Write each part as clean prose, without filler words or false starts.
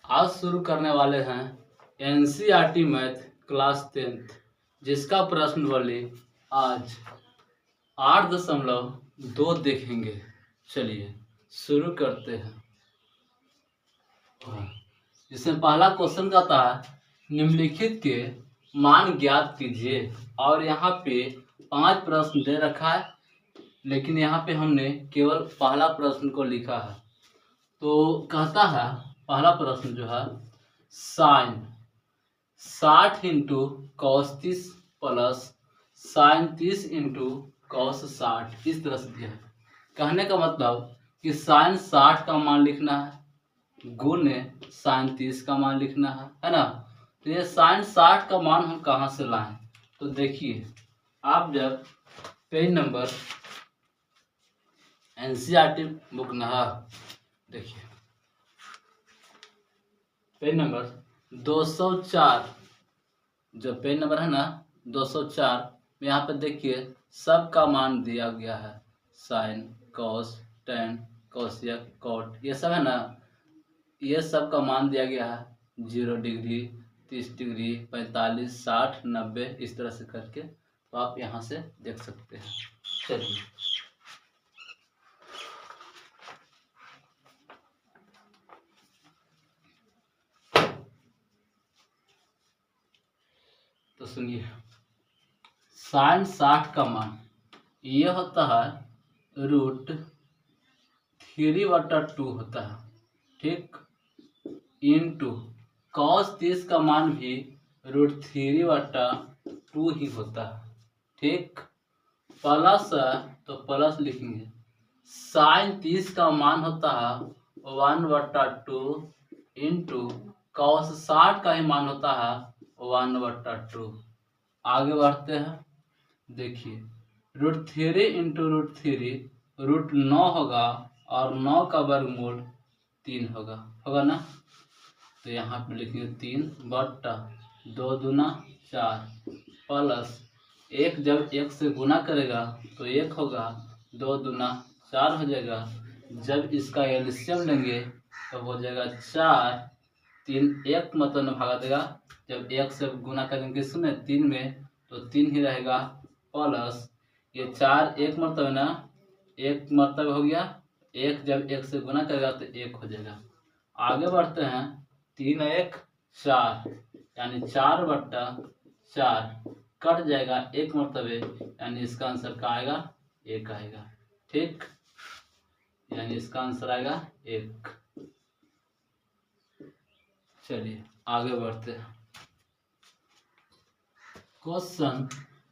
आज शुरू करने वाले हैं एनसीईआरटी मैथ क्लास 10th, जिसका प्रश्नावली आज 8.2 देखेंगे। चलिए शुरू करते हैं। जिसमें पहला क्वेश्चन कहता है निम्नलिखित के मान ज्ञात कीजिए, और यहाँ पे 5 प्रश्न दे रखा है, लेकिन यहाँ पे हमने केवल पहला प्रश्न को लिखा है। तो कहता है पहला प्रश्न जो है sine 60 into cos 30 plus sine 30 into cos 60 इस तरह से दिया है। कहने का मतलब कि साइन 60 का मान लिखना है गुने साइन 30 का मान लिखना है ना। तो ये साइन 60 का मान हम कहाँ से लाएं? तो देखिए, आप जब पेज नंबर एनसीईआरटी बुक नहा देखिए पेज नंबर 204, जो पेज नंबर है ना 204 में यहाँ पे देखिए सबका मान दिया गया है। Sine, cos, tan, cosec, cot, ये सब है ना, ये सब का मान दिया गया है 0 डिग्री, 30 डिग्री, 45, 60, 90 इस तरह से करके। तो आप यहाँ से देख सकते हैं। चलिए तो सुनिए, साइन 60 का मान ये होता है √3/2 होता है, ठीक, इंटू कॉस 30 का मान भी √3/2 ही होता है, ठीक। प्लस है तो प्लस लिखेंगे, साइन 30 का मान होता है 1/2 इंटू कॉस 60 का ही मान होता है 1/2। आगे बढ़ते हैं। देखिए √3 इंटू √3 √9 होगा, और 9 का वर्गमूल 3 होगा ना। तो यहाँ पे लिखेंगे 3/2 दूना 4 प्लस 1 जब 1 से गुना करेगा तो 1 होगा, 2 दूना 4 हो जाएगा। जब इसका एलसीएम लेंगे तो हो जाएगा 4, 3 1 मतलब भागा देगा। जब 1 से गुना करेंगे किसमें 3 में, तो 3 ही रहेगा, प्लस ये 4 1 मतलब है ना, 1 मतलब हो गया, 1 जब 1 से गुना करेगा तो 1 हो जाएगा। आगे बढ़ते हैं, 3 1 4 यानी 4/4 कट जाएगा 1 मरतबे, यानी इसका आंसर क्या आएगा? 1 आएगा, ठीक। यानी इसका आंसर आएगा 1। चलिए आगे बढ़ते हैं। क्वेश्चन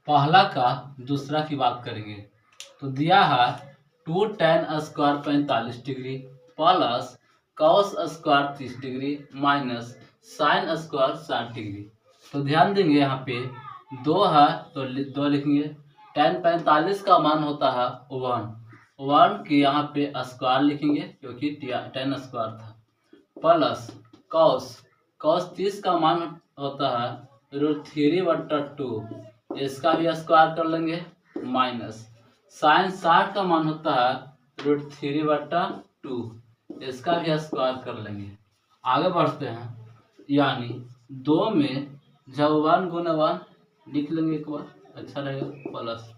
पहला का दूसरा की बात करेंगे। तो दिया है 2 tan square 45 degree plus cos square 30 degree minus sine square 60 degree. तो ध्यान देंगे यहाँ पे 2 है तो 2 लिखेंगे। tan 45 का मान होता है 1 की यहाँ पे स्क्वायर लिखेंगे क्योंकि tan स्क्वायर था, प्लस कॉस 30 का मान होता है √3/2, इसका भी स्क्वायर कर लेंगे, माइनस साइन 60 का मान होता है √3/2, इसका भी स्क्वायर कर लेंगे। आगे बढ़ते हैं, यानी 2 में जब 1 गुना 1 लिख लेंगे एक बार, अच्छा रहेगा, प्लस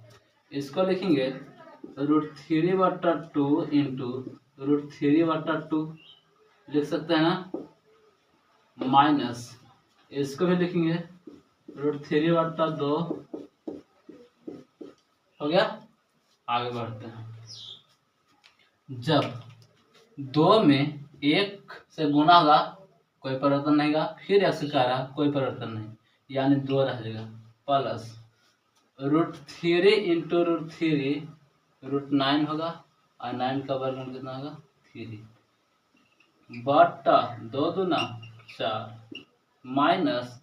इसको लिखेंगे √3/2 इंटू √3/2 लिख सकते हैं ना, माइनस इसको भी लिखेंगे √3/2 हो गया। आगे बढ़ते हैं, जब 2 में 1 से गुना होगा कोई परिवर्तन नहीं होगा, फिर 1 से करा कोई परिवर्तन नहीं, यानी 2 रह जाएगा, प्लस √3 इंटू √3 √9 होगा, और 9 का वर्गमूल कितना होगा 3 बटा 2 दूना 4 माइनस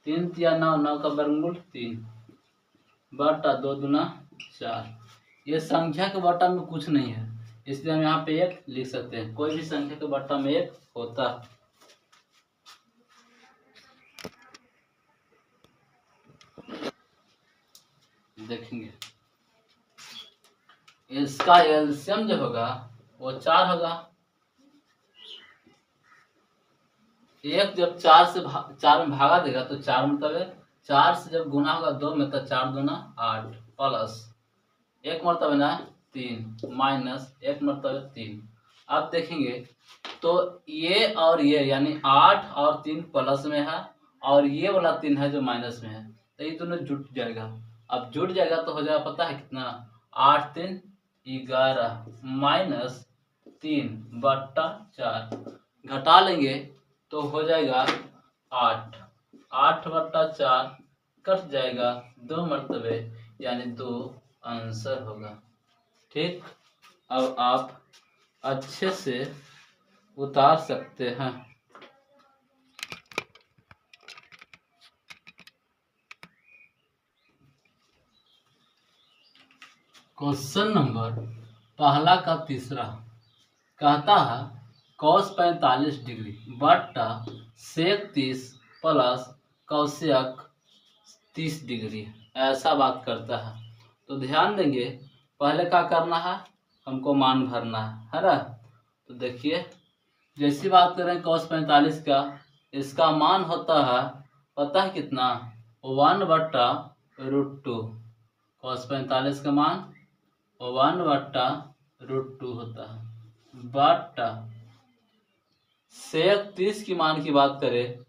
3 या 9, 9 का वर्गमूल 3 बटा 2 दूना 4। ये संख्या के बटा में कुछ नहीं है, इसलिए हम यहाँ पे 1 लिख सकते हैं। कोई भी संख्या के बटा में 1 होता है। देखेंगे इसका एलसीएम जो होगा वो 4 होगा, एक जब चार में भागा देगा तो 4 मतलब 4 से जब गुना होगा 2 में तो 4 दूना 8 प्लस एक मरतबे ना 3 माइनस एक मरतबे 3। अब देखेंगे तो ये और ये यानी 8 और 3 प्लस में है और ये वाला 3 है जो माइनस में है, तो ये दोनों जुट जाएगा। अब जुट जाएगा तो हो जाएगा पता है कितना, 8 3 11 माइनस 3 बट्टा 4, घटा लेंगे तो हो जाएगा 8, 8 बट्टा 4 कट जाएगा 2 मरतबे यानी 2 आंसर होगा। ठीक, अब आप अच्छे से उतार सकते हैं। क्वेश्चन नंबर पहला का तीसरा कहता है cos 45 डिग्री बट्टा sec 30 प्लस cosec 30 डिग्री, ऐसा बात करता है। तो ध्यान देंगे पहले क्या करना है, हमको मान भरना है ना। तो देखिए जैसी बात करें cos 45 का, इसका मान होता है पता है कितना, 1/√2। cos 45 का मान 1/√2 होता है बट्टा sec 30 की मान की बात करें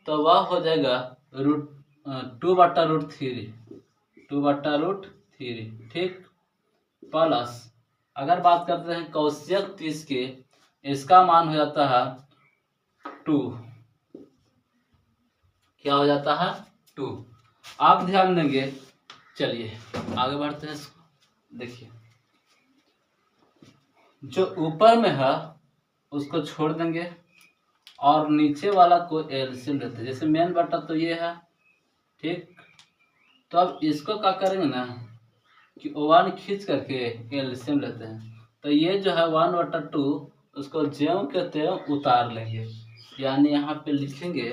तो वह हो जाएगा 2/√3, 2/√3। ठीक, प्लस अगर बात करते हैं cosec 30 के, इसका मान हो जाता है 2, क्या हो जाता है 2। आप ध्यान देंगे, चलिए आगे बढ़ते हैं इसको। देखिए जो ऊपर में है उसको छोड़ देंगे और नीचे वाला को एलसीएम लेते हैं। जैसे मेन बटा तो ये है, ठीक, तो अब इसको क्या करेंगे ना कि 1 खींच करके एलसीएम लेते हैं। तो ये जो है 1/2 उसको ज्यों के त्यों उतार लेंगे, यानी यहाँ पे लिखेंगे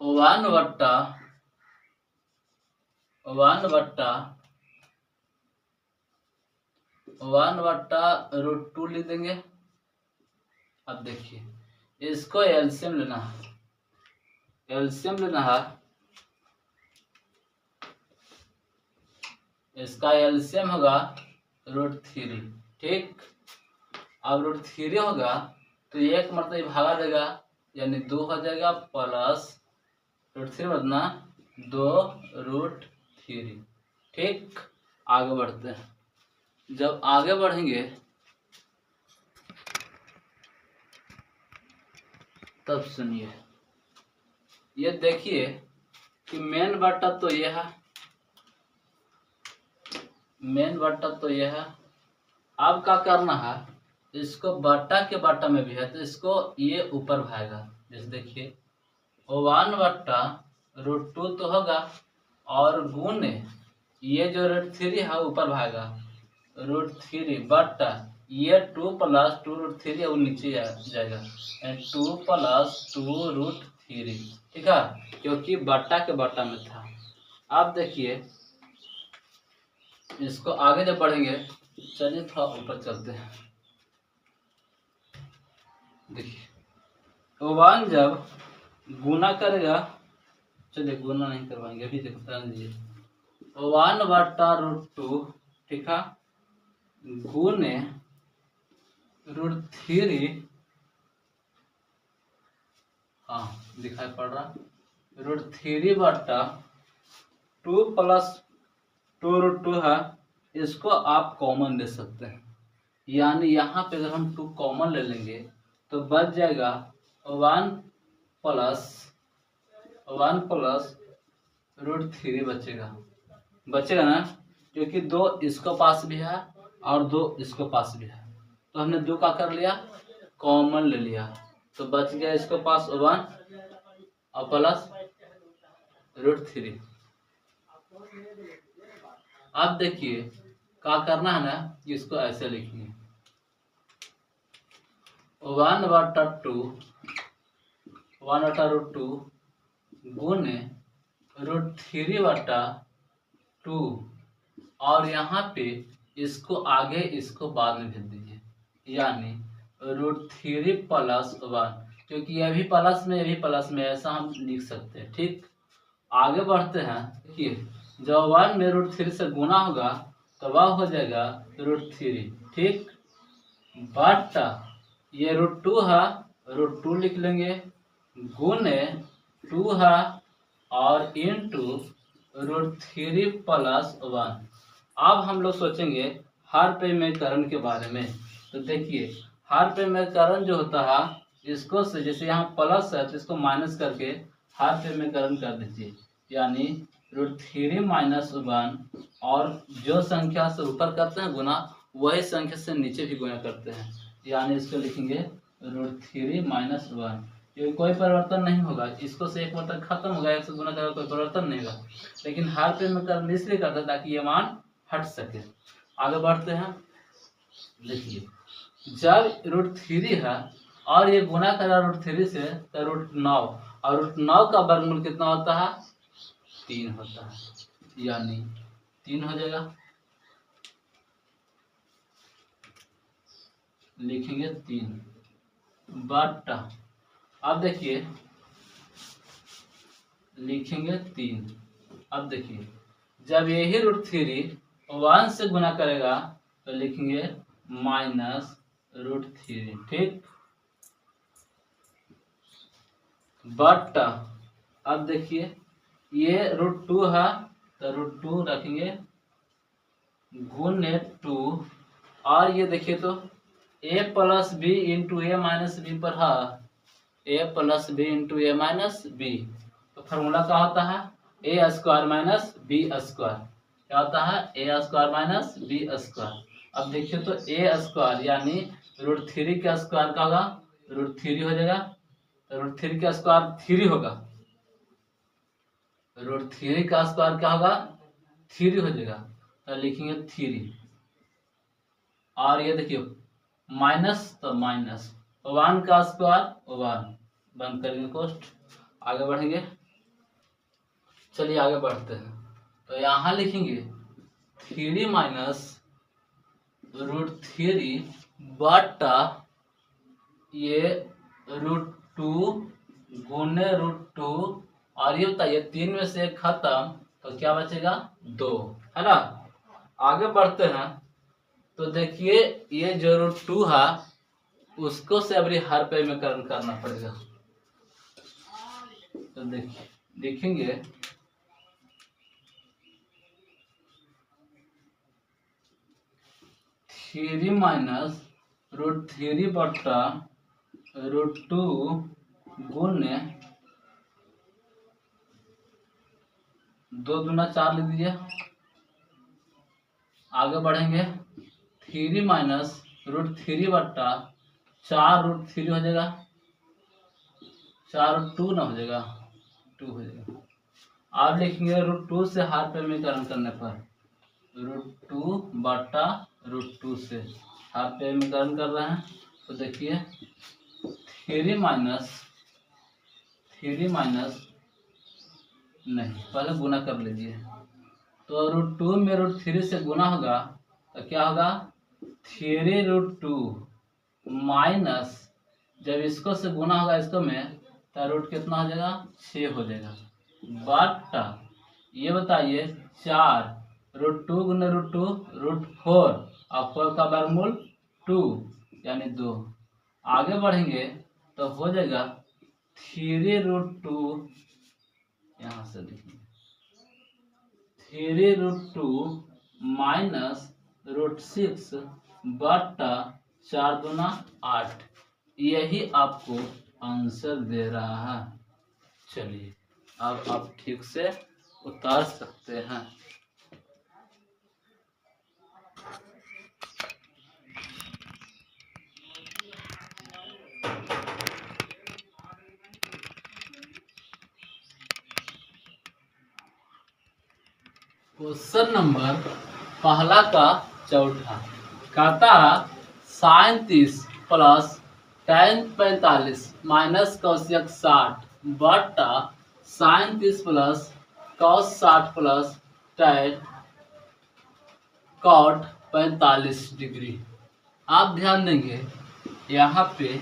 1/√2 लिख देंगे। अब देखिए इसको एलसीएम लेना है, एलसीएम लेना है, इसका एलसीएम होगा √3। ठीक, अब √3 होगा तो एक मतलब भागा देगा यानी 2 हो जाएगा प्लस √3 बदना 2√3। ठीक, आगे बढ़ते हैं। जब आगे बढ़ेंगे तब सुनिए, ये देखिए कि मेन बटा तो ये है, मेन बटा तो ये है। अब क्या करना है, इसको बटा के बटा में भी है तो इसको ये ऊपर भागेगा। जैसे देखिए 1/√2 तो होगा और गुने ये जो √3 है ऊपर भागेगा, √3 बटा ये 2 + 2√3 है वो नीचे जाएगा, 2 + 2√3। ठीक है, क्योंकि बटा के बटा में था। अब देखिए इसको आगे जब बढ़ेंगे, चलिए थोड़ा ऊपर चलते हैं। देखिए 1 जब गुना करेगा, चलिए गुना नहीं करवाएंगे अभी, देखते हैं 1/√2, ठीक है, गुने √3, हाँ दिखाई पड़ रहा, √3 बटा 2 + 2√2 है, इसको आप कॉमन ले सकते हैं। यानी यहाँ पे अगर हम 2 कॉमन ले लेंगे तो बच जाएगा 1 + √3 बचेगा ना, क्योंकि 2 इसको पास भी है और 2 इसको पास भी है, तो हमने 2 का कर लिया कॉमन ले लिया, तो बच गया इसको पास 1 और प्लस √3। अब देखिए क्या करना है ना, इसको ऐसे लिखिए 1/2 गुने √3/2 और यहाँ पे इसको आगे इसको बाद में भेज दीजिए, यानी √3 + 1, क्योंकि ये भी प्लस में, ये भी प्लस में, ऐसा हम लिख सकते हैं। ठीक, आगे बढ़ते हैं। देखिए, जब 1 में √3 से गुना होगा तो वह हो जाएगा √3। ठीक, बट ये √2 है, √2 लिख लेंगे, गुने 2 है और इंटू √3 प्लस 1। अब हम लोग सोचेंगे हर परिमेयकरण के बारे में। तो देखिए, हर परिमेयकरण जो होता है, इसको से जैसे यहाँ प्लस है तो इसको माइनस करके हर परिमेयकरण कर दीजिए, यानी √3 माइनस 1, और जो संख्या से ऊपर करते हैं गुना, वही संख्या से नीचे भी गुना करते हैं, यानी इसको लिखेंगे √3 माइनस 1। ये कोई परिवर्तन नहीं होगा, इसको से एक बार तक खत्म होगा, एक से गुना करेगा कोई परिवर्तन नहीं होगा, लेकिन हर परिमेयकरण इसलिए करते हैं ताकि ये मान हट सके। आगे बढ़ते हैं। देखिए, जब √3 है और ये गुना करा √3 से तो √9, और √9 का वर्गमूल कितना होता है? 3 होता है, यानी 3 हो जाएगा, लिखेंगे 3 बट, अब देखिए लिखेंगे 3। अब देखिए, जब यही √3 1 से गुना करेगा तो लिखेंगे माइनस √3। ठीक, बट अब देखिए, ये √2 है तो √2 रखेंगे, गुने 2, और ये देखिए तो a plus B into A minus B पर है, a plus B into A minus B, तो फॉर्मूला क्या होता है? A square minus B square. क्या होता है? A square minus B square. अब देखिए तो ए स्क्वायर यानी √3 का स्क्वायर का होगा √3 हो जाएगा, तो √3 का स्क्वायर 3 होगा, √3 का स्क्वायर क्या होगा? 3 हो जाएगा, तो लिखेंगे 3, और ये देखिए माइनस तो माइनस, 1 का स्क्वायर 1, बंद करेंगे कोष्ट, आगे बढ़ेंगे। चलिए आगे बढ़ते हैं। तो यहाँ लिखेंगे 3 माइनस √3 बटा ये √2 गुने √2, और ये बताइए 3 में से 1 खत्म तो क्या बचेगा? 2, है ना। आगे बढ़ते हैं। तो देखिए, ये जो √2 है उसको से अभी हर परिमेयकरण करना पड़ेगा। तो देखिए लिखेंगे 3 माइनस √3 बटा √2 गुने 2 दूना 4 लिख दीजिए। आगे बढ़ेंगे, 3 माइनस √3 बटा 4 √3 हो जाएगा, 4 2 ना हो जाएगा, 2 हो जाएगा। आप लिखेंगे √2 से हर परिमेयकरण करने पर, √2 बटा √2 से हर परिमेयकरण कर रहे हैं। तो देखिए 3 माइनस नहीं, पहले गुना कर लीजिए, तो √2 में √3 से गुना होगा तो क्या होगा? 3 √2 माइनस, जब इसको से गुना होगा इसको में तो रूट कितना हो जाएगा? 6 हो जाएगा, बट ये बताइए 4 √2 गुने √2 √4, और 4 का वर्गमूल 2 यानी 2। आगे बढ़ेंगे तो हो जाएगा 3 √2, यहाँ से लिखेंगे 3 √2 माइनस √6 बटा 4 दूना 8। यही आपको आंसर दे रहा है। चलिए अब आप ठीक से उतार सकते हैं। क्वेश्चन नंबर पहला का चौथा कहता है sin 30 plus tan 45 minus cosec 60 बटा sin 30 plus cos 60 plus tan cot 45 degree. आप ध्यान देंगे यहाँ पे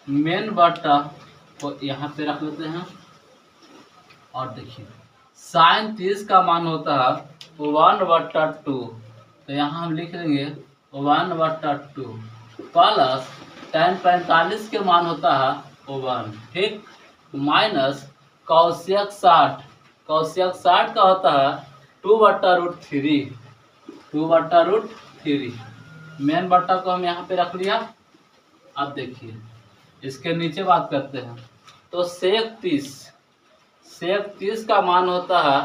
मेन बटा को यहाँ पे रख लेते हैं। और देखिए साइन 30 का मान होता है 1/2, तो यहाँ हम लिख लेंगे 1/2 प्लस tan 45 के मान होता है 1, ठीक, माइनस कौशिक 60, कौशिक 60 का होता है 2/√3, 2/√3। मेन बट्टा को हम यहाँ पे रख लिया। अब देखिए इसके नीचे बात करते हैं, तो सेक 30 का मान होता है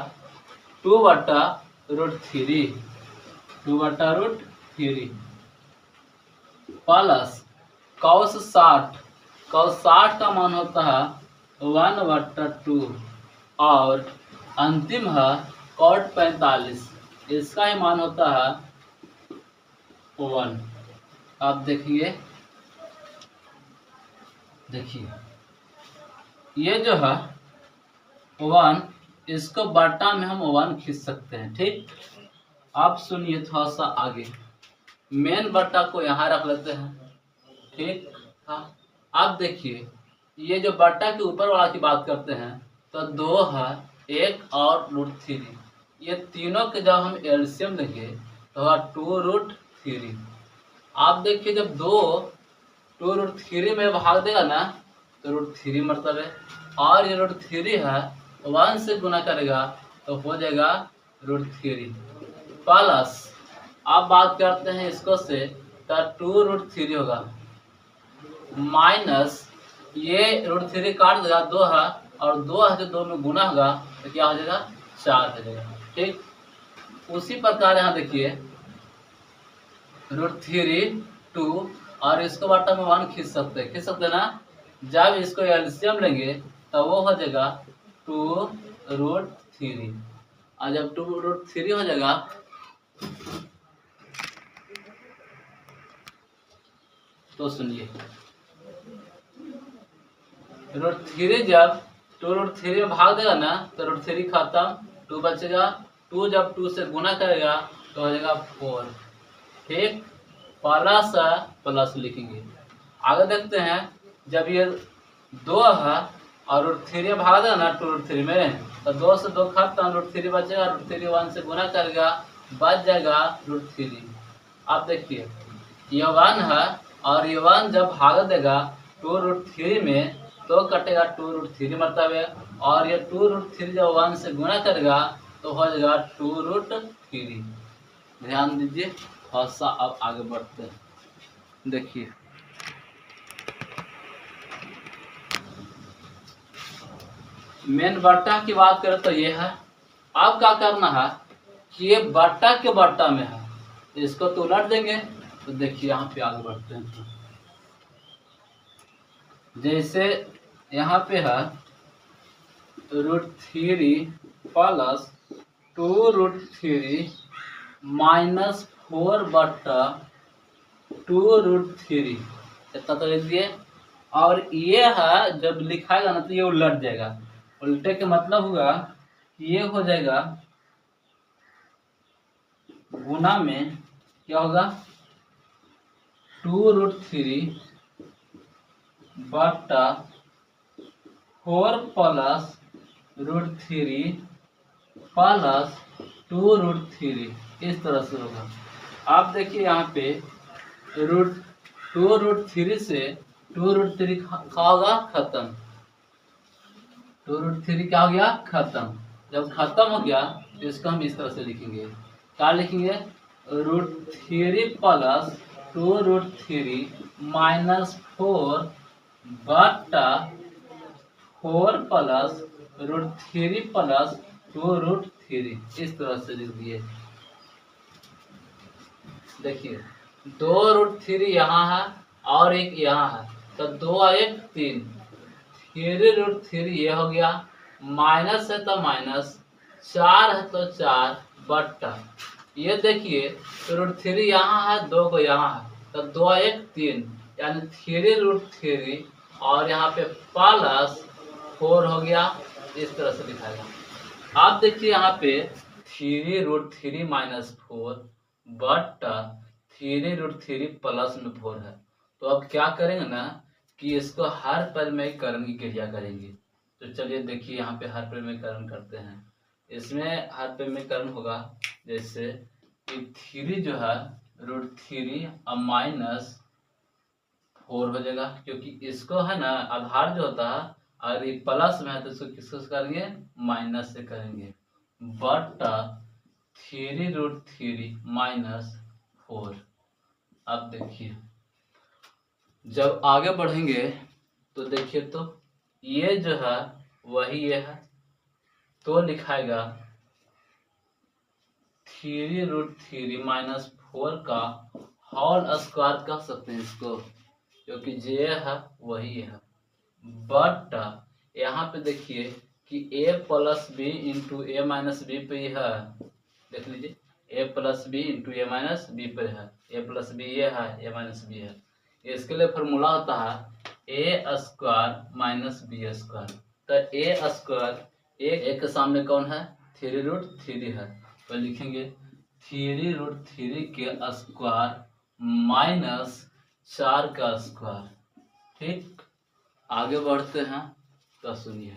2/√3, 2/√3 प्लस कौश 60 का मान होता है 1/2 और अंतिम है कॉट 45, इसका ही मान होता है 1। अब देखिए ये जो है 1, इसको बट्टा में हम 1 खींच सकते हैं, ठीक। अब सुनिए थोड़ा सा आगे, मेन बट्टा को यहाँ रख लेते हैं, ठीक। हाँ, अब देखिए ये जो बट्टा के ऊपर वाला की बात करते हैं, तो 2 है 1 और √3, ये तीनों के जब हम एलसीएम लेंगे तो होगा 2√3। आप देखिए जब 2√3 में भाग देगा ना तो √3 मतलब है, और ये √3 है 1 से गुना करेगा तो हो जाएगा √3 प्लस, अब बात करते हैं इसको से, तो 2√3 होगा माइनस ये √3 काट देगा, 2 है और 2 है तो 2 में गुना होगा तो क्या हो जाएगा 4 हो जाएगा, ठीक। उसी प्रकार यहाँ देखिए √3 2 और इसको बट्टा में 1 खींच सकते हैं ना। जब इसको एलसीएम लेंगे तो वो हो जाएगा 2√3, और जब 2√3 हो जाएगा तो सुनिए √3 जब 2√3 में भाग देगा ना तो √3 खत्म, 2 बचेगा, 2 जब 2 से गुना करेगा तो हो जाएगा 4, ठीक। प्लस लिखेंगे। आगे देखते हैं, जब ये 2 है और √3 भाग देगा ना 2√3 में, तो 2 से 2 खत्म, √3 बचेगा, √3 1 से गुना करेगा, बच जाएगा √3। अब देखिए ये 1 है और ये 1 जब भाग देगा 2√3 में तो कटेगा 2√3 मतलब है, और ये 2√3 जब 1 से गुना करेगा तो हो जाएगा 2√3। ध्यान दीजिए थोड़ा सा। अब आगे बढ़ते हैं, देखिए मेन बट्टा की बात करें तो ये है। अब क्या करना है कि ये बट्टा के बट्टा में है, इसको तो उलट देंगे। तो देखिए यहाँ पे आगे बढ़ते हैं, जैसे यहाँ पे है √3 प्लस 2√3 माइनस 4/2√3, इतना तो लिख दिए। और ये है जब लिखाएगा ना तो ये उलट जाएगा, उल्टे के मतलब हुआ ये हो जाएगा गुना में क्या होगा 2√3 बट्टा 4 प्लस √3 प्लस 2√3, इस तरह से होगा। आप देखिए यहाँ पे 2√3 से 2√3 क्या होगा खत्म, 2√3 क्या हो गया खत्म। जब खत्म हो गया तो इसको हम इस तरह से लिखेंगे, क्या लिखेंगे √3 प्लस 2√3 माइनस 4 बट्टा 4 प्लस √3 प्लस 2√3, इस तरह से लिख दिए। देखिए 2√3 यहाँ है और एक यहाँ है, तो 2 और 1 3, 3√3 ये हो गया, माइनस है तो माइनस, 4 है तो 4 बट्टा, ये देखिए √3 यहाँ है, 2 को यहाँ है, तो 2 और 1 3, यानी 3√3 और यहाँ पे प्लस 4 हो गया, इस तरह से दिखाएगा। आप देखिए यहाँ पे 3√3 माइनस 4 बट्टा 3√3 प्लस में 4 है, तो अब क्या करेंगे ना कि इसको हर परिमेयीकरण की क्रिया करेंगे। तो चलिए देखिए यहाँ पे हर परिमेयीकरण करते हैं। इसमें हर परिमेयीकरण होगा जैसे कि 3 जो है √3 अब -4 हो जाएगा, क्योंकि इसको है ना आधार जो होता है अगर ये प्लस में है तो इसको किसको से करेंगे, माइनस से करेंगे, बटा 3√3 -4। अब देखिए जब आगे बढ़ेंगे तो देखिए तो ये जो है वही ये है, तो लिखाएगा 3√3 -4 का होल स्क्वायर कह सकते हैं इसको, क्योंकि जे है वही है, बट यहाँ पे देखिए कि a + b into a - b पे है, देख लीजिए a + b into a - b पे है, a + b ये है, a - b है। इसके लिए फॉर्मूला होता है a² - b²। तो a² एक के सामने कौन है, 3√3 है, तो लिखेंगे 3√3 के स्क्वायर -4 का स्क्वायर। ठीक, आगे बढ़ते हैं तो सुनिए।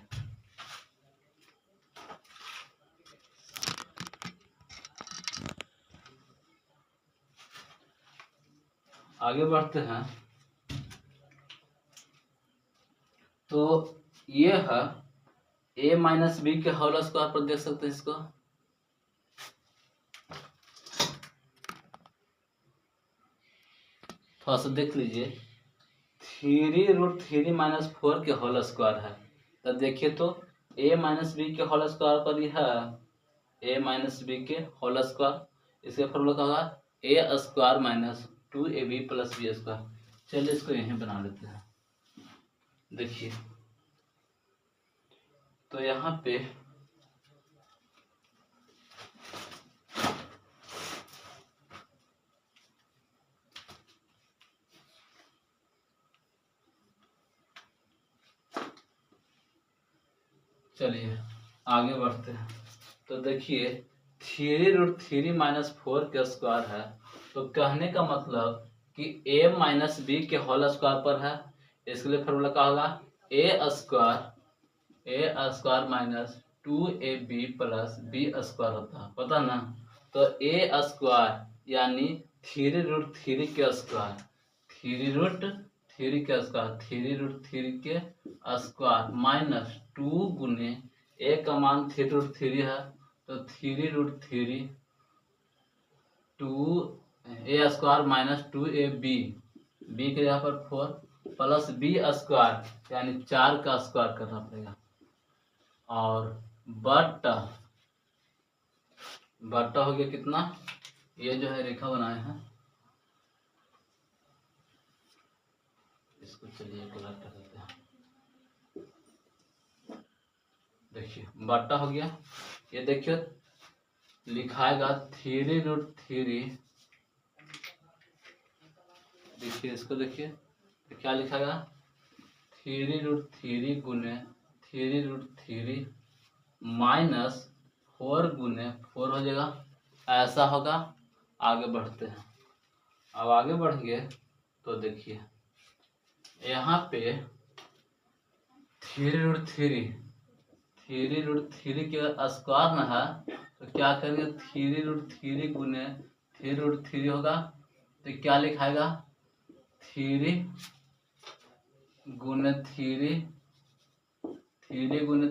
आगे बढ़ते हैं तो ये है a - b के होल स्क्वायर पर देख सकते हैं इसको, थोड़ा सा देख लीजिए 3√3 -4 के होल स्क्वायर है, तो देखिए तो a - b के होल स्क्वायर पर ही है, a - b के होल स्क्वायर, इसके फॉर्मूला क्या होगा a² - 2ab + b²। चलिए इसको यहीं बना लेते हैं। देखिए तो यहाँ पे चलिए आगे बढ़ते हैं तो देखिए 3√3 -4 के स्क्वायर है, तो कहने का मतलब कि a - b के होल स्क्वायर पर है, इसके लिए फॉर्मूला क्या होगा a² - 2ab + b² होता है, पता ना। तो a² यानी 3√3 के स्क्वायर, 3√3 के स्क्वायर 3√3 के स्क्वायर -2 गुने a का मान 3√3 है, तो 3√3 2 a² - 2ab, b के यहाँ पर 4 + b² यानी 4 का स्क्वायर करना पड़ेगा, और बटा हो गया कितना, ये जो है रेखा बनाए हैं इसको चलिए कलर कर देते हैं। देखिए बटा हो गया, ये देखिए लिखाएगा 3√3, देखिए इसको देखिए तो क्या लिखाएगा 3√3 गुने 3√3 -4 गुने 4 हो जाएगा, ऐसा होगा। आगे बढ़ते हैं, अब आगे बढ़ेंगे तो देखिए यहाँ पे 3√3 के स्क्वायर में है, तो क्या करेंगे 3√3 गुने 3√3 होगा, तो क्या लिखाएगा 3 गुने 3 गुने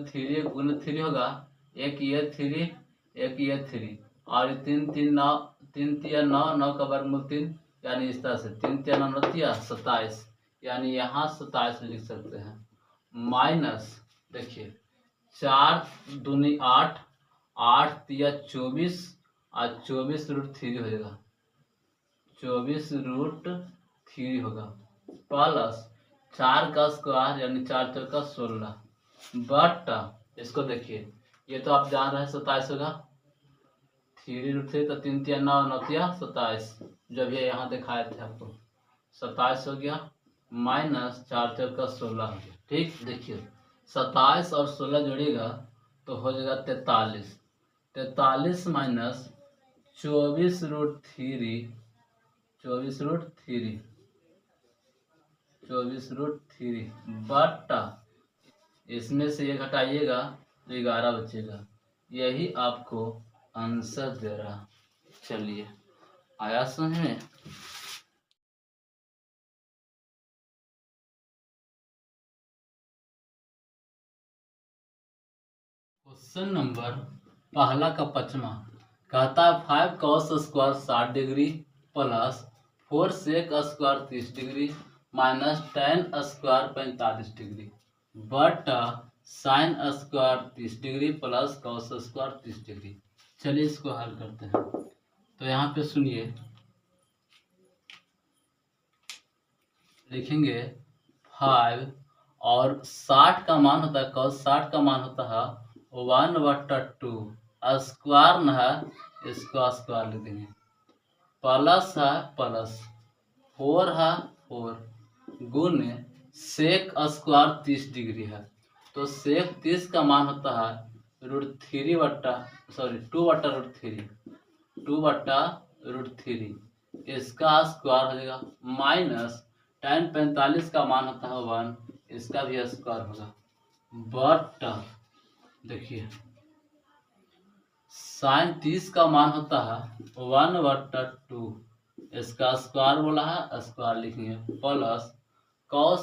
3 होगा, एक ये 3 एक ये 3 और 3 3 9 3 3 9 9 का वर्गमूल 3, यानी इस तरह से 3 3 9 27, यानी यहाँ 27 लिख सकते हैं, माइनस देखिए 4 दूनी 8 8 3 24 और 24√3 हो जाएगा, 24√3 होगा, प्लस 4 का स्क्वायर यानी 4 4 का 16, बट इसको देखिए ये तो आप जान रहे हैं 27 होगा, 3√3 तो 3 3 9 9 27, जब ये यहाँ दिखाए थे आपको 27 हो गया, माइनस 4 4 का 16 हो गया। ठीक, देखिए 27 और 16 जोड़िएगा तो हो जाएगा 43, 43 माइनस 24√3 24√3 बटा इसमें से ये घटाइएगा तो 11 बचेगा। यही आपको आंसर दे रहा। चलिए आया समझ में। क्वेश्चन नंबर पहला का 5वां कहता है 5 cos square 60 degree plus 4 sec square 30 degree minus tan square 45 degree बटा sin square 30 degree plus cos square 30 degree. चलिए इसको हल करते हैं। तो यहाँ पे सुनिए, लिखेंगे 5 और 60 का मान होता है cos 60 का मान होता है 1/2 स्क्वायर न है, इसको स्क्वायर लिख देंगे, प्लस है प्लस 4 है 4 गुण सेक स्क्वायर 30 डिग्री है। तो सेक 30 का मान होता है √3 इसका स्क्वायर हो जाएगा माइनस tan 45 का मान होता है 1, इसका भी स्क्वायर होगा बट देखिए sin 30 का मान होता है 1/2, इसका स्क्वायर बोला है स्क्वायर लिखेंगे प्लस cos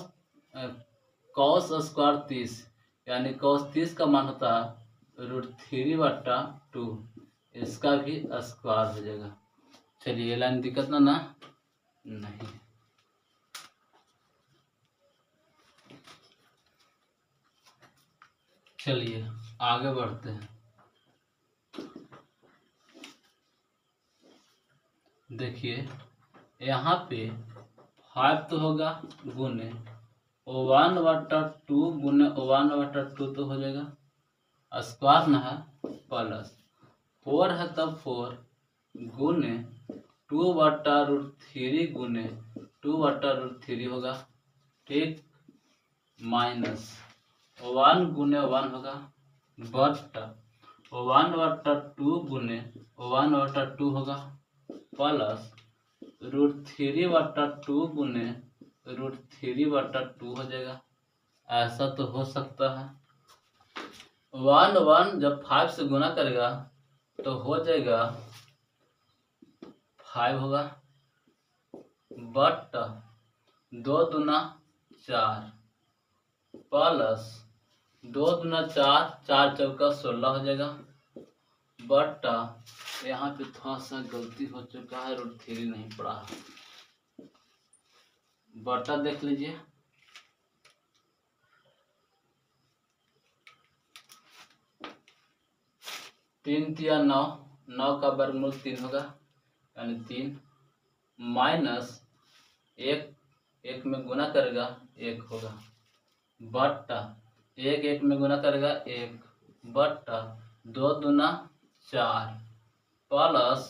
स्क्वायर 30 यानी cos 30 का मान होता है √3/2, इसका भी स्क्वायर हो जाएगा। चलिए ये लाइन दिक्कत ना नहीं। चलिए आगे बढ़ते हैं। देखिए यहाँ पे 5 तो होगा गुने 1/2 गुने 1/2 तो हो जाएगा स्क्वायर ना है प्लस 4 है तब 4 गुने 2/√3 गुने 2/√3 होगा ठीक, माइनस 1 गुने 1 होगा बटा 1/2 गुने 1/2 होगा प्लस √3/2 गुने √3/2 हो जाएगा। ऐसा तो हो सकता है 1 जब 5 से गुना करेगा तो हो जाएगा 5 होगा बट 2 दूना 4 प्लस 2 दूना 4 4 चौका 16 हो जाएगा बटा यहाँ पे थोड़ा सा गलती हो चुका है, √3 नहीं पड़ा है बटा देख लीजिए 3 तिया 9, 9 का वर्गमूल 3 होगा यानी 3 माइनस 1 में गुना करेगा 1 होगा बट्टा 1 में गुना करेगा 1 बट्टा 2 दूना 4 प्लस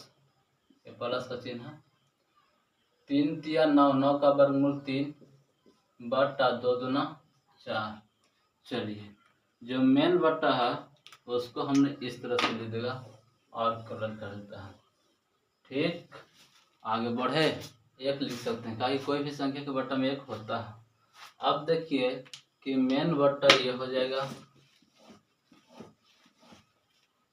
ये प्लस का चिन्ह है 3 तिया 9, 9 का वर्गमूल 3 बट्टा 2 दूना 4। चलिए जो मेन बट्टा है उसको हमने इस तरह से ले देगा और कलर कर देता है ठीक। आगे बढ़े 1 लिख सकते हैं ताकि कोई भी संख्या के बट्टा में 1 होता है। अब देखिए कि मेन बट्टा ये हो जाएगा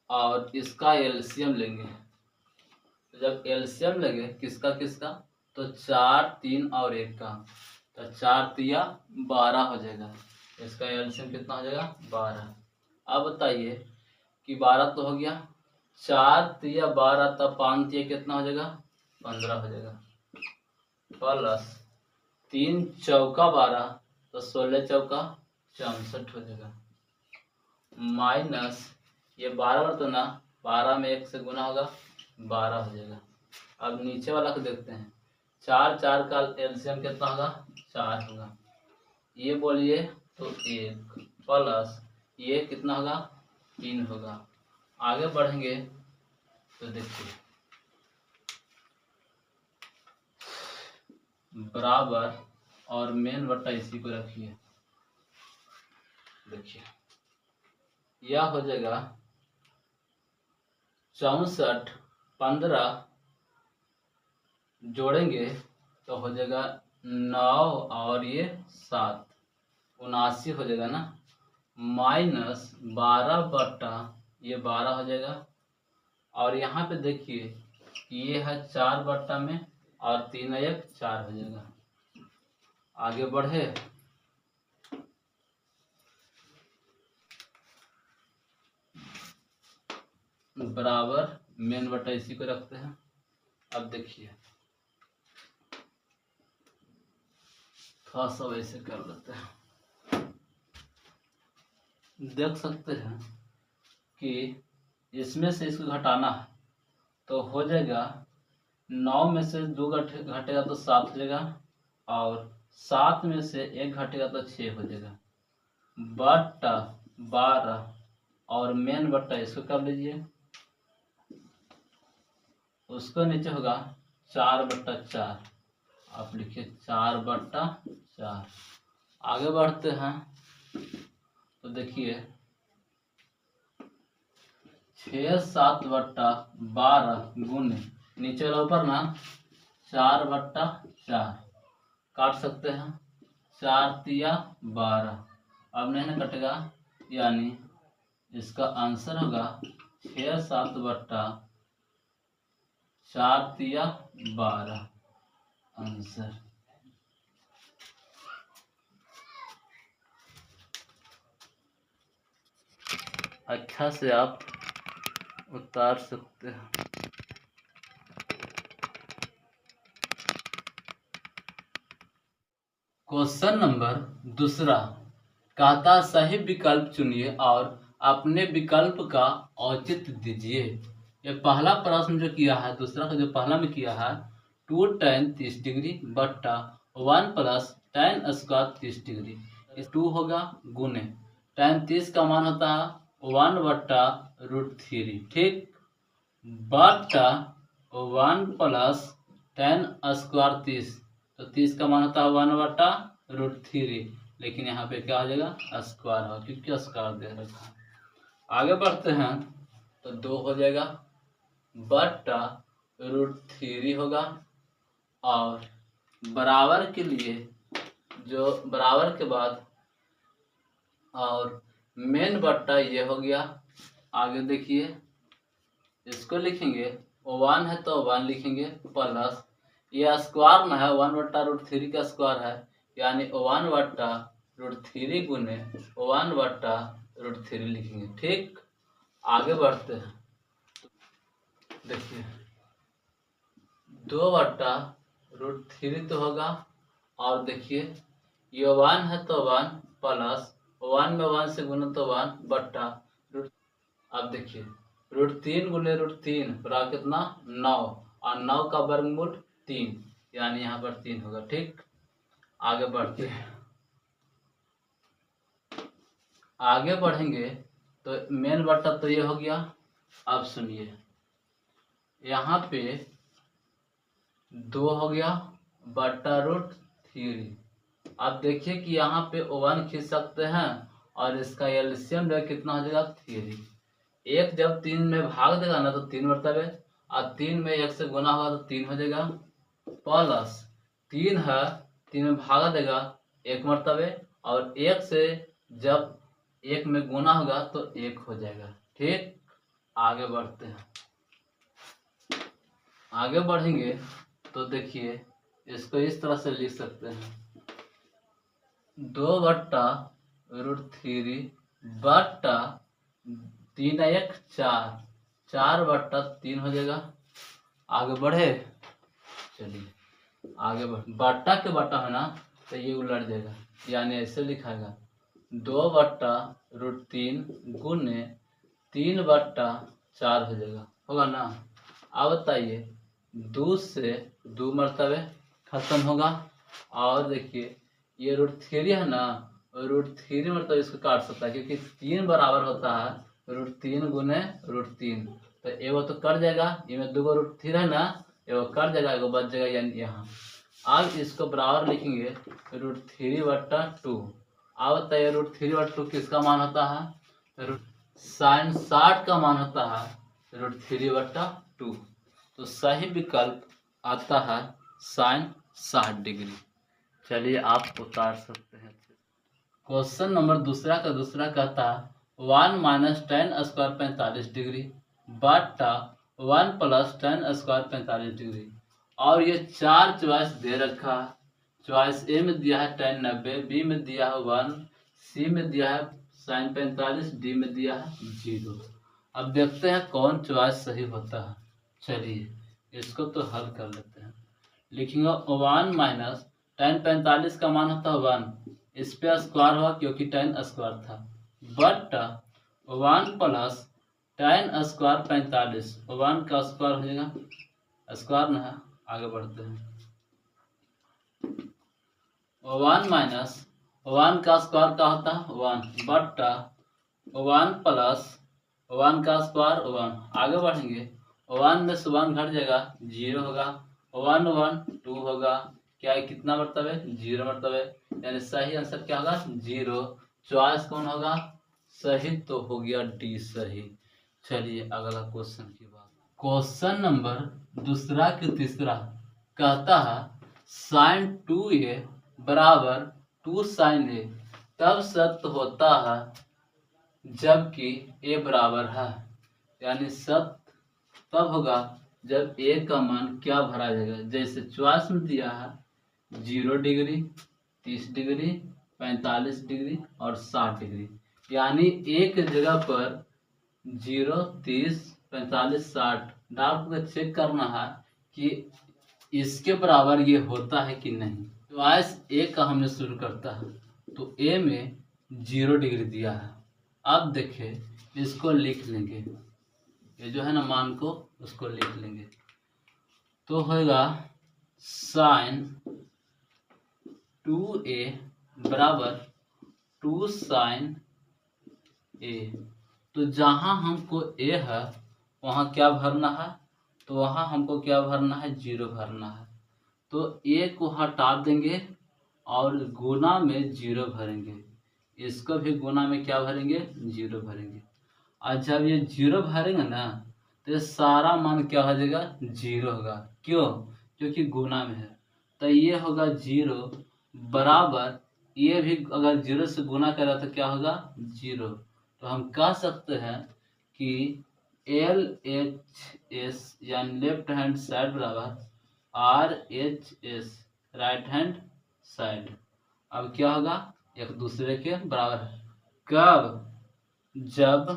और इसका एलसीएम लेंगे। तो जब एलसीएम लेंगे किसका किसका तो 4 3 और 1 का, तो 4 तिया 12 हो जाएगा, इसका एलसीएम कितना हो जाएगा 12। अब बताइए कि 12 तो हो गया, 4 तिया 12 तब 5 तिया कितना हो जाएगा 15 हो जाएगा प्लस 3 चौका 12 तो 16 चौका 64 हो जाएगा माइनस ये 12 तो ना 12 में 1 से गुना होगा 12 हो जाएगा। अब नीचे वाला को देखते हैं 4 4 का एलसीएम कितना होगा 4 होगा, ये बोलिए तो 1 प्लस ये कितना होगा 3 होगा। आगे बढ़ेंगे तो देखिए बराबर और मेन बट्टा इसी को रखिए, देखिए यह हो जाएगा 64 15 जोड़ेंगे तो हो जाएगा 9 और ये 7, 79 हो जाएगा ना, माइनस 12 ये 12 हो जाएगा। और यहाँ पे देखिए ये है 4 में और 3 1 4 हो जाएगा। आगे बढ़े, बराबर मेन बटा इसी को रखते हैं। अब देखिए थोड़ा सा वैसे कर लेते हैं, देख सकते हैं कि इसमें से इसको घटाना है तो हो जाएगा 9 में से 2 घटेगा तो 7 हो जाएगा, और 7 में से 1 घटेगा तो 6 हो जाएगा, बटा 12 और मेन बटा इसको कर लीजिए, उसको नीचे होगा 4/4, आप लिखिए 4/4। आगे बढ़ते हैं तो देखिए 6 7/12 गुने नीचे वाला ऊपर ना 4/4 काट सकते हैं, 4 तिया 12, अब नहीं ना कटेगा, यानी इसका आंसर होगा 6 7/4 तिया 12 आंसर। अच्छा से आप उतार सकते हैं। क्वेश्चन नंबर दूसरा कहता सही विकल्प चुनिए और अपने विकल्प का औचित्य दीजिए। ये पहला प्रश्न जो किया है, दूसरा का जो पहला में किया है 2 tan 30 डिग्री बट्टा 1 + tan स्क्वायर 30 डिग्री, इस 2 होगा गुने tan 30 का मान होता है 1/√3, ठीक, बट्टा 1 + tan स्क्वायर 30, तो 30 का मान होता है 1/√3, लेकिन यहाँ पे क्या हो जाएगा स्क्वायर हो, क्योंकि स्क्वायर दे रखा है। आगे बढ़ते हैं तो 2 हो जाएगा बट्टा √3 होगा, और बराबर के लिए जो बराबर के बाद और मेन बट्टा ये हो गया। आगे देखिए इसको लिखेंगे 1 है तो 1 लिखेंगे, प्लस ये स्क्वायर में है 1/√3 का स्क्वायर है, यानी 1/√3 गुने 1/√3 लिखेंगे, ठीक। आगे बढ़ते हैं, देखिए 2/√3 तो होगा, और देखिए ये 1 है तो 1 प्लस 1 में 1 से गुना तो 1 बट्टा रूट, अब देखिए √3 गुने √3 बराबर कितना 9, और 9 का वर्गमूल 3, यानी यहाँ पर 3 होगा, ठीक। आगे बढ़ते हैं, आगे बढ़ेंगे तो मेन बट्टा तो ये हो गया। अब सुनिए यहाँ पे 2 हो गया बट्टा √3। अब देखिए कि यहाँ पे 1 खींच सकते हैं और इसका एलसीएम कितना हो जाएगा 3। 1 जब 3 में भाग देगा ना तो 3 मरतबे, और 3 में 1 से गुना होगा तो 3 हो जाएगा, प्लस 3 है 3 में भागा देगा 1 मरतबे, और 1 से जब 1 में गुना होगा तो 1 हो जाएगा, ठीक। आगे बढ़ते हैं, आगे बढ़ेंगे तो देखिए इसको इस तरह से लिख सकते हैं 2/√3 बट्टा 3 1 4, 4/3 हो जाएगा। आगे बढ़े, चलिए आगे बढ़, बट्टा के बट्टा है ना तो ये उलट जाएगा, यानी ऐसे लिखाएगा 2/√3 गुने 3/4 हो जाएगा, होगा ना। अब बताइए 2 से 2 मरतबे खत्म होगा, और देखिए ये √3 है ना, √3 मतलब इसको काट सकता है, क्योंकि 3 बराबर होता है √3 गुने √3, तो एगो तो कट जाएगा, इनमें 2 √3 है ना, एगो कट जाएगा एगो बच जाएगा, यानी यहाँ। अब इसको बराबर लिखेंगे √3/2। अब बताइए √3/2 किसका मान होता है, sin 60 का मान होता है √3/2, तो सही विकल्प आता है sin 60 डिग्री। चलिए आप उतार सकते हैं। क्वेश्चन नंबर दूसरा कहता 1 माइनस टेन स्क्वायर 45 डिग्री बटा 1 प्लस टेन स्क्वायर 45 डिग्री। और ये चार चॉइस दे रखा है। चॉइस ए में दिया है tan 90, बी में दिया है 1, सी में दिया है sin 45, डी में दिया है 0। अब देखते हैं कौन चॉइस सही होता है। चलिए इसको तो हल कर लेते हैं। लिखेंगे 1 माइनस tan 45 का मान होता है 1, इस पे स्क्वायर हुआ क्योंकि tan स्क्वायर था, बट 1 प्लस tan स्क्वायर 45, 1 का स्क्वायर हो जाएगा, स्क्वायर ना है। आगे बढ़ते हैं। 1 माइनस 1 का स्क्वायर का होता है 1 बटा 1 प्लस 1 का स्क्वायर 1। आगे बढ़ेंगे। 1 में से 1 घट जाएगा, 0 होगा। 1 1 2 होगा। क्या है, कितना मरतबे? 0 मरतबे। यानी सही आंसर क्या होगा? 0। चॉइस कौन होगा? सही तो हो गया डी सही। चलिए अगला क्वेश्चन की बात। क्वेश्चन नंबर दूसरा के तीसरा कहता है sin 2a बराबर 2 sin a तब सत्य होता है जबकि a बराबर है। यानी सत्य तब होगा जब a का मान क्या भरा जाएगा। जैसे चॉइस में दिया है 0 डिग्री, 30 डिग्री, 45 डिग्री और 60 डिग्री। यानी एक जगह पर 0, 30, 45, 60 डाल कर चेक करना है कि इसके बराबर ये होता है कि नहीं। चॉइस ए का हमने शुरू करता है तो ए में 0 डिग्री दिया है। अब देखिए इसको लिख लेंगे, ये जो है ना मान को उसको लिख लेंगे तो होगा sin 2a बराबर 2 sin a। तो जहाँ हमको a है वहाँ क्या भरना है? तो वहाँ हमको क्या भरना है? 0 भरना है। तो a को हटा देंगे और गुना में 0 भरेंगे। इसको भी गुना में क्या भरेंगे? 0 भरेंगे। और जब ये 0 भरेंगे ना तो ये सारा मान क्या हो जाएगा? 0 होगा। क्यों? क्योंकि गुना में है। तो ये होगा 0 बराबर, ये भी अगर 0 से गुना करा तो क्या होगा? 0। तो हम कह सकते हैं कि LHS यानी लेफ्ट हैंड साइड बराबर RHS राइट हैंड साइड। अब क्या होगा? एक दूसरे के बराबर है। कब? जब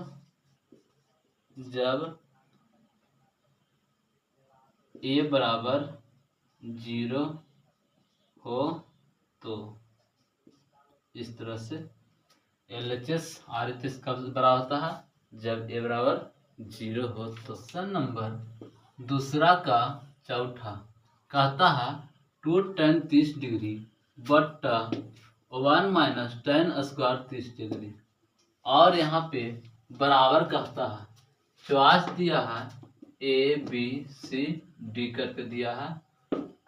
a बराबर 0 हो तो इस तरह से LHS RHS कब बराबर होता है? जब a बराबर 0 हो तो। क्वेश्चन नंबर दूसरा का चौथा कहता है 2 tan 30 डिग्री बट्टा 1 माइनस tan स्क्वायर 30 डिग्री। और यहाँ पे बराबर कहता है। चॉइस दिया है ए बी सी डी करके दिया है।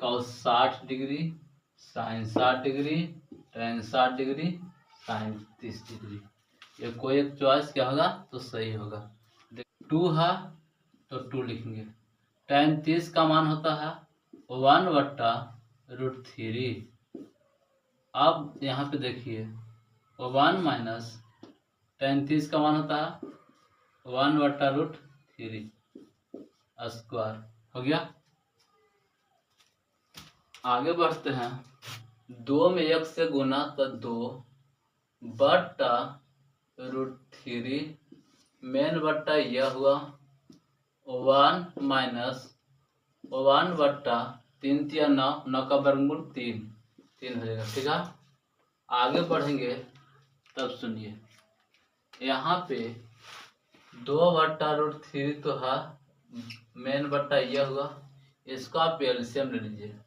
cos 60 degree, sin 60 degree, tan 60 degree, sin 30 degree. ये कोई एक चॉइस क्या होगा तो सही होगा। 2 है तो 2 लिखेंगे। tan 30 का मान होता है 1 बट्टा √3। अब यहाँ पे देखिए 1 माइनस tan 30 का मान होता है 1 बट्टा √3 स्क्वायर हो गया। आगे बढ़ते हैं। 2 में 1 से गुना तो 2 बट्टा √3 मेन बट्टा यह हुआ 1 माइनस 1 बट्टा 3 तिया 9, 9 का वर्गमूल 3 हो जाएगा। ठीक है, आगे बढ़ेंगे तब सुनिए। यहाँ पे 2 बट्टा √3 तो है, मेन बट्टा यह हुआ। इसका आप एलसीएम ले लीजिए।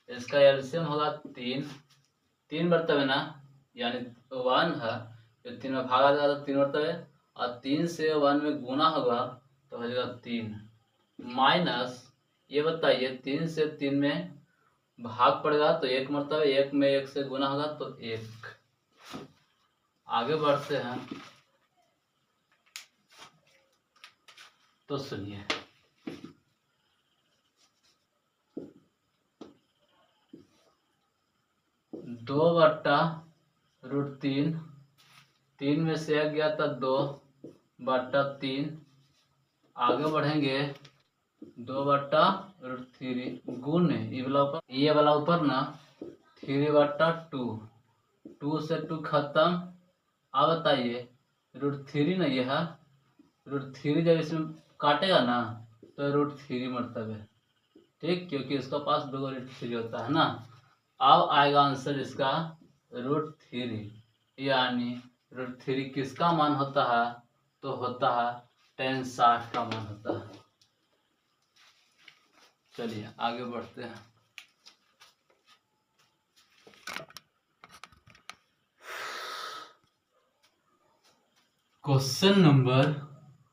इसका एलसीएम होगा 3 बर्तवे ना, यानी 1 है तो 3 में भागा जाएगा तो 3 बर्तवे, और 3 से 1 में गुना होगा तो हो जाएगा 3 माइनस। ये बताइए 3 से 3 में भाग पड़ेगा तो 1 मरतबे, 1 में 1 से गुना होगा तो 1। आगे बढ़ते हैं तो सुनिए। 2/√3, 3 में से 1 गया था 2/3, आगे बढ़ेंगे 2/√3 गुण ये वाला ऊपर ना 3/2, 2 से 2 खत्म। अब बताइए √3 ना, यह √3 जब इसमें काटेगा ना तो √3 मतलब है, ठीक, क्योंकि इसका पास 2 √3 होता है ना। अब आएगा आंसर इसका √3, यानी √3 किसका मान होता है, तो होता है tan 60 का मान होता है। चलिए आगे बढ़ते हैं। क्वेश्चन नंबर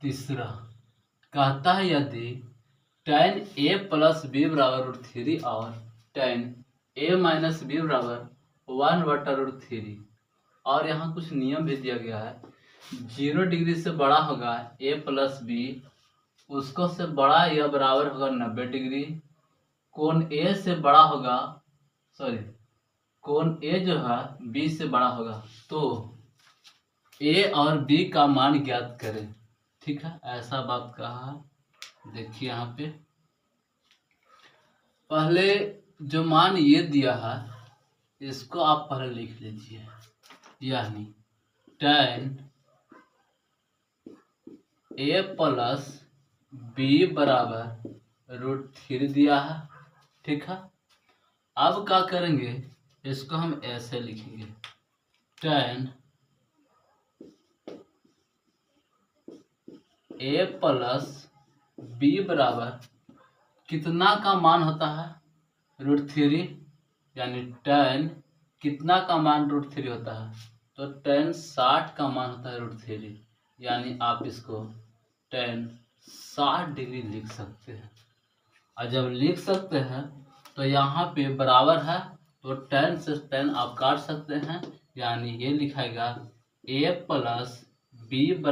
3 कहता है यदि tan a + b = √3 और tan a - b = 1/√3, और यहाँ कुछ नियम भी दिया गया है। 0 डिग्री से बड़ा होगा a + b, उसको से बड़ा या बराबर होगा 90 डिग्री। कोण a से बड़ा होगा, कोण a जो है b से बड़ा होगा, तो a और b का मान ज्ञात करें। ठीक है, ऐसा बात कहा है। देखिए यहाँ पे पहले जो मान ये दिया है इसको आप पहले लिख लीजिए, यानी tan a + b = √3 दिया है। ठीक है, अब क्या करेंगे, इसको हम ऐसे लिखेंगे, tan a + b बराबर कितना का मान होता है, √3, यानी tan कितना का मान √3 होता है, तो tan 60 का मान होता है √3, यानी आप इसको tan 60 डिग्री लिख सकते हैं। और जब लिख सकते हैं तो यहाँ पे बराबर है, तो tan से tan आप काट सकते हैं, यानी ये लिखाएगा a + b =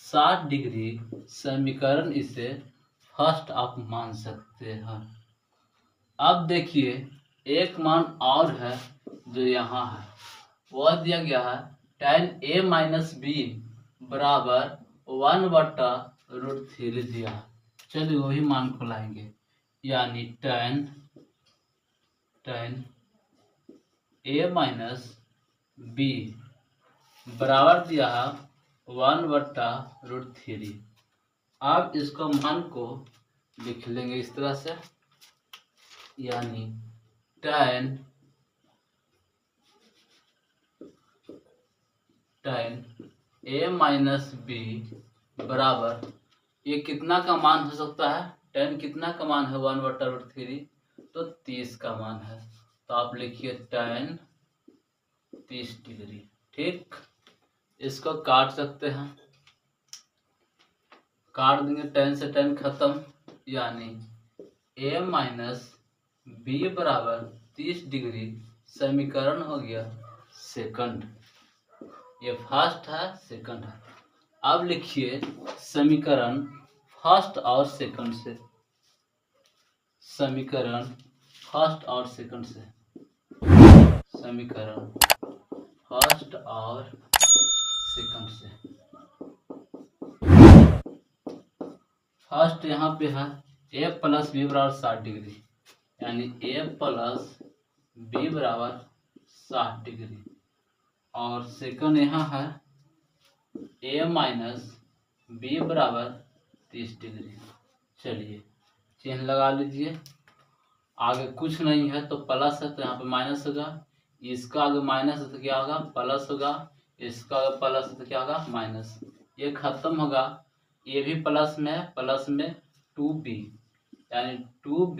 60 डिग्री। समीकरण इसे फर्स्ट आप मान सकते हैं। अब देखिए एक मान और है जो यहाँ है, वह दिया गया है tan a - b = 1/√3 दिया है। चलिए वही मान को लाएंगे, यानी tan a - b बराबर दिया है 1/√3। अब इसको मान को लिख लेंगे इस तरह से, यानी tan a - b बराबर, ये कितना का मान हो सकता है, tan कितना का मान है 1/√3, तो 30 का मान है, तो आप लिखिए tan 30 डिग्री। ठीक, इसको काट सकते हैं, काट देंगे, tan से tan खत्म, यानी a - b = 30 डिग्री। समीकरण हो गया सेकंड, ये फर्स्ट है सेकंड है। अब लिखिए समीकरण फर्स्ट और सेकंड से, समीकरण फर्स्ट और सेकंड से, समीकरण फर्स्ट और सेकंड से। फर्स्ट यहाँ पे है a + b = 60 डिग्री, यानी a + b = 60 डिग्री, और सेकंड यहाँ है a - b = 30 डिग्री। चलिए चिन्ह लगा लीजिए, आगे कुछ नहीं है तो प्लस है तो यहाँ पे माइनस होगा, इसका आगे माइनस है तो क्या होगा, प्लस होगा, इसका आगे प्लस है तो क्या होगा, माइनस। ये खत्म होगा, ये भी प्लस में है, प्लस में 2b, यानी 2b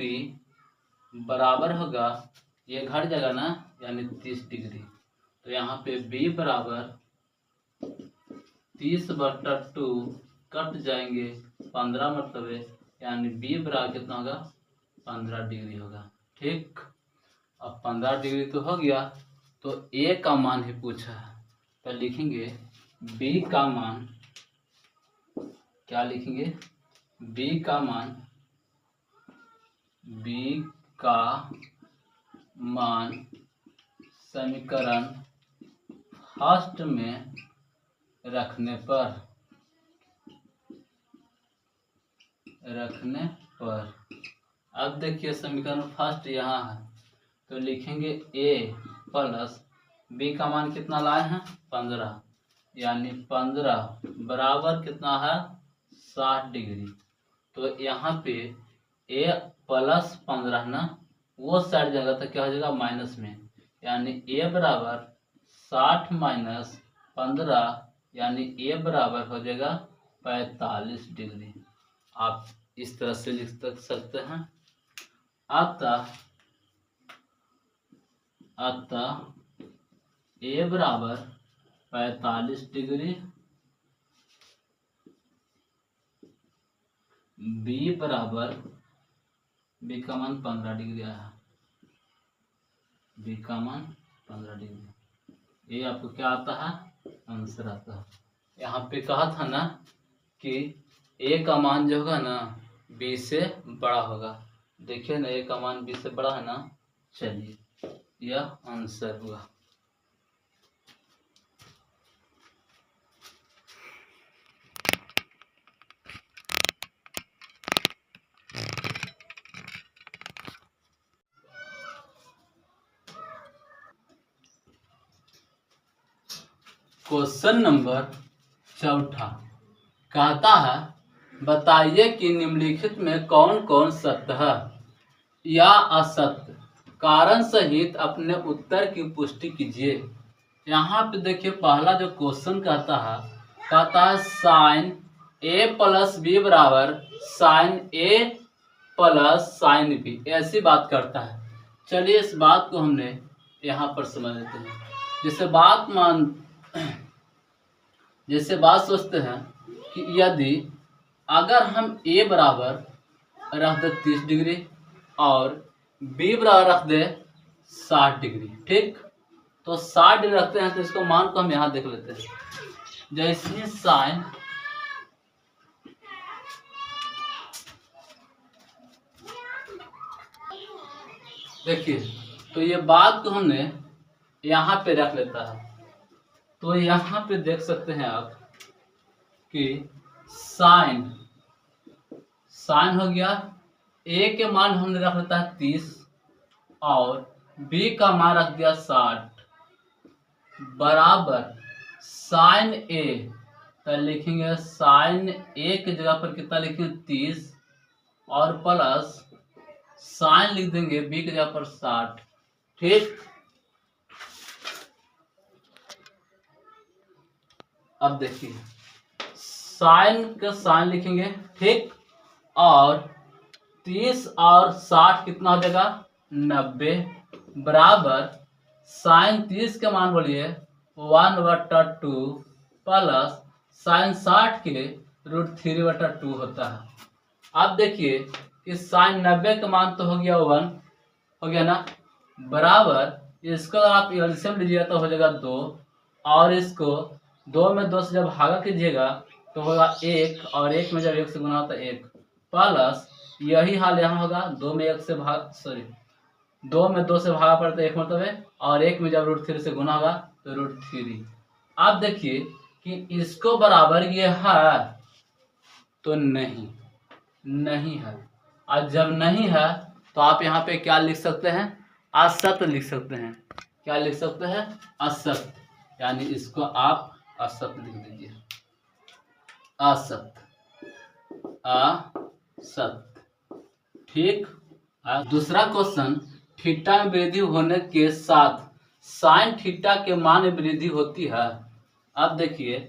बराबर होगा, ये घट जाएगा ना, यानी 30 डिग्री। तो यहाँ पे b बराबर 30/2 कट जाएंगे, 15 मतलब है, यानी b बराबर कितना होगा, 15 डिग्री होगा। ठीक, अब 15 डिग्री तो हो गया, तो a का मान ही पूछा है, तो लिखेंगे b का मान, क्या लिखेंगे, b का मान, b का मान समीकरण फर्स्ट में रखने पर अब देखिए समीकरण फर्स्ट यहाँ है, तो लिखेंगे a प्लस b का मान कितना लाए हैं 15, यानी 15 बराबर कितना है 60 डिग्री। तो यहाँ पे a प्लस 15 ना, वो साइड जाएगा तो क्या हो जाएगा माइनस में, यानी a बराबर 60 माइनस 15, यानी a बराबर हो जाएगा 45 डिग्री। आप इस तरह से लिख सकते हैं। अतः a बराबर 45 डिग्री, b बराबर b का मान 15 डिग्री आया, b का मान 15 डिग्री। ये आपको क्या आता है आंसर आता है। यहाँ पे कहा था ना कि a का मान जो होगा ना b से बड़ा होगा। देखिए ना a का मान b से बड़ा है ना, चलिए यह आंसर हुआ। क्वेश्चन नंबर 4 कहता है बताइए कि निम्नलिखित में कौन कौन सत्य है या असत्य, कारण सहित अपने उत्तर की पुष्टि कीजिए। यहाँ पे देखिए पहला जो क्वेश्चन कहता है साइन a प्लस बी बराबर sine a plus sine B, ऐसी बात करता है। चलिए इस बात को हमने यहाँ पर समझ लेते हैं। जैसे बात सोचते हैं कि यदि अगर हम a बराबर रख दे 30 डिग्री और b बराबर रख दे 60 डिग्री, ठीक, तो 60 डिग्री रखते हैं तो इसको मान को हम यहाँ देख लेते हैं। जैसे साइन देखिए, तो ये बात को हमने यहाँ पे रख लेता है। तो यहाँ पे देख सकते हैं आप कि साइन हो गया, a के मान हमने रख लेता है 30 और b का मान रख दिया 60 बराबर साइन a, तो लिखेंगे साइन a की जगह पर कितना लिखेंगे 30 और प्लस साइन लिख देंगे b की जगह पर 60, ठीक। अब देखिए साइन का साइन लिखेंगे, ठीक, और 30 और 60 कितना हो जाएगा 90 बराबर साइन 30 के मान बोलिए 1/2 प्लस साइन 60 के √3/2 होता है। अब देखिए कि साइन 90 का मान तो हो गया 1 हो गया ना, बराबर इसको आप एलसीएम लीजिएगा तो हो जाएगा 2, और इसको 2 में 2 से जब भागा कीजिएगा तो होगा 1, और 1 में जब 1 से गुना होता है 1, प्लस यही हाल यहाँ होगा 2 में 2 से भागा पड़ता है 1 मतलब है, और 1 में जब √3 से गुना होगा तो √3। अब देखिए कि इसको बराबर ये है तो नहीं है, और जब नहीं है तो आप यहाँ पे क्या लिख सकते हैं असत्य लिख सकते हैं। क्या लिख सकते हैं असत्य, यानी इसको आप असत्य लिख दीजिए, असत्य, ठीक। दूसरा क्वेश्चन, थीटा में वृद्धि होने के साथ साइन थीटा के मान में वृद्धि होती है। अब देखिए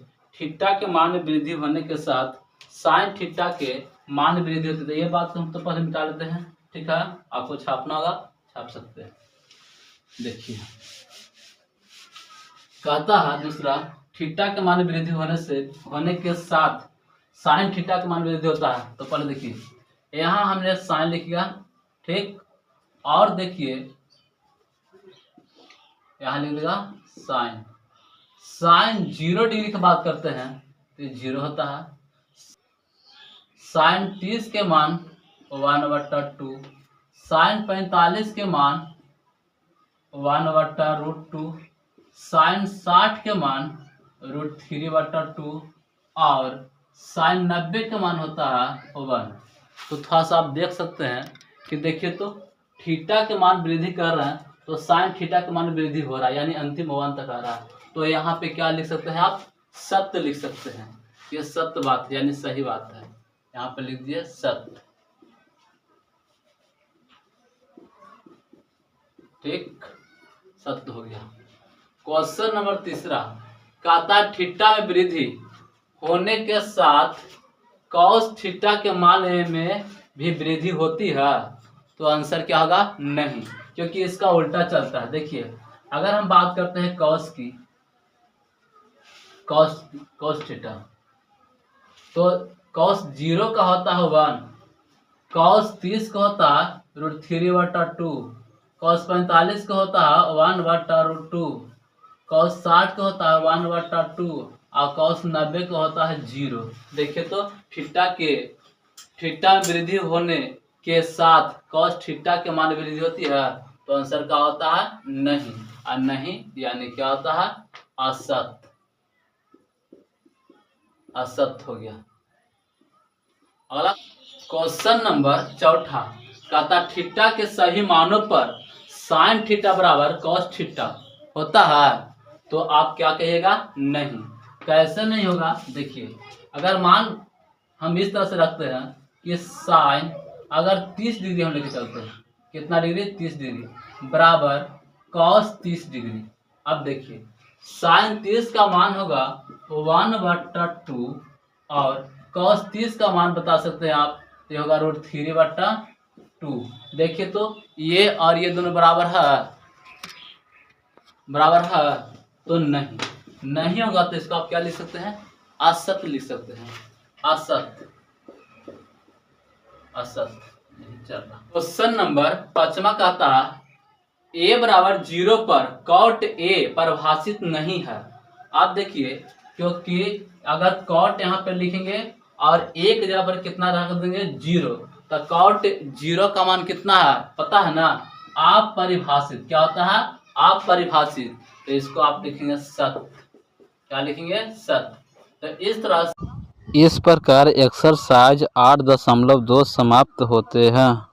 थीटा के मान में वृद्धि होने के साथ साइन थीटा के मान में वृद्धि होती है, ये बात हम तो पहले मिटा लेते हैं, ठीक है। आपको छापना होगा, छाप सकते हैं। देखिए कहता है दूसरा, थीटा के मान में वृद्धि होने के साथ साइन थीटा के मान में वृद्धि होता है। तो पहले देखिए यहाँ हमने साइन लिख दिया, ठीक, और देखिए यहाँ लिख देगा साइन 0 डिग्री की बात करते हैं तो 0 होता है। साइन 30 के मान 1/2, साइन 45 के मान 1/√2, साइन 60 के मान √3/2 और साइन 90 के मान होता है 1। तो थोड़ा सा आप देख सकते हैं कि देखिए तो थीटा के मान वृद्धि कर रहे हैं तो साइन थीटा के मान वृद्धि हो रहा है, यानी अंतिम 1 तक आ रहा है। तो यहाँ पे क्या लिख सकते हैं आप, सत्य लिख सकते हैं। ये सत्य बात है, यानी सही बात है। यहाँ पे लिख दिए सत्य। ठीक, सत्य हो गया। क्वेश्चन नंबर 3 कहता है थीटा में वृद्धि होने के साथ कॉस थीटा के मान में भी वृद्धि होती है। तो आंसर क्या होगा, नहीं, क्योंकि इसका उल्टा चलता है। देखिए अगर हम बात करते हैं कॉस की, कॉस थीटा, तो कॉस 0 का होता है 1, कॉस 30 का होता है √3/2, कॉस 45 का होता है 1/√2, कॉस 60 का होता है 1/2 और कॉस 90 का होता है 0। देखिए तो थीटा में वृद्धि होने के साथ कॉस थीटा के मान वृद्धि होती है। तो आंसर क्या होता है, नहीं। और नहीं यानी क्या होता है, असत्य। असत्य हो गया। अगला क्वेश्चन नंबर 4 कहता थीटा के सही मानों पर साइन थीटा बराबर कॉस थीटा होता है। तो आप क्या कहिएगा, नहीं। कैसे नहीं होगा, देखिए अगर मान हम इस तरह से रखते हैं कि साइन अगर 30 डिग्री हम लेके चलते हैं, कितना डिग्री, 30 डिग्री बराबर कॉस 30 डिग्री। अब देखिए साइन 30 का मान होगा 1/2 और कॉस 30 का मान बता सकते हैं आप, ये होगा √3/2। देखिए तो ये और ये दोनों बराबर है, तो नहीं होगा। तो इसको आप क्या लिख सकते हैं, असत्य लिख सकते हैं। असत्य चल रहा। क्वेश्चन नंबर 5 कहता है a बराबर 0 पर कॉट a परिभाषित नहीं है। आप देखिए क्योंकि अगर कॉट यहाँ पर लिखेंगे और एक जगह पर कितना रख देंगे, 0, तो कॉट 0 का मान कितना है पता है ना, आप परिभाषित। क्या होता है, आप परिभाषित। तो इसको आप लिखेंगे सत्य। क्या लिखेंगे, सत्य। तो इस तरह इस प्रकार एक्सरसाइज 8.2 समाप्त होते हैं।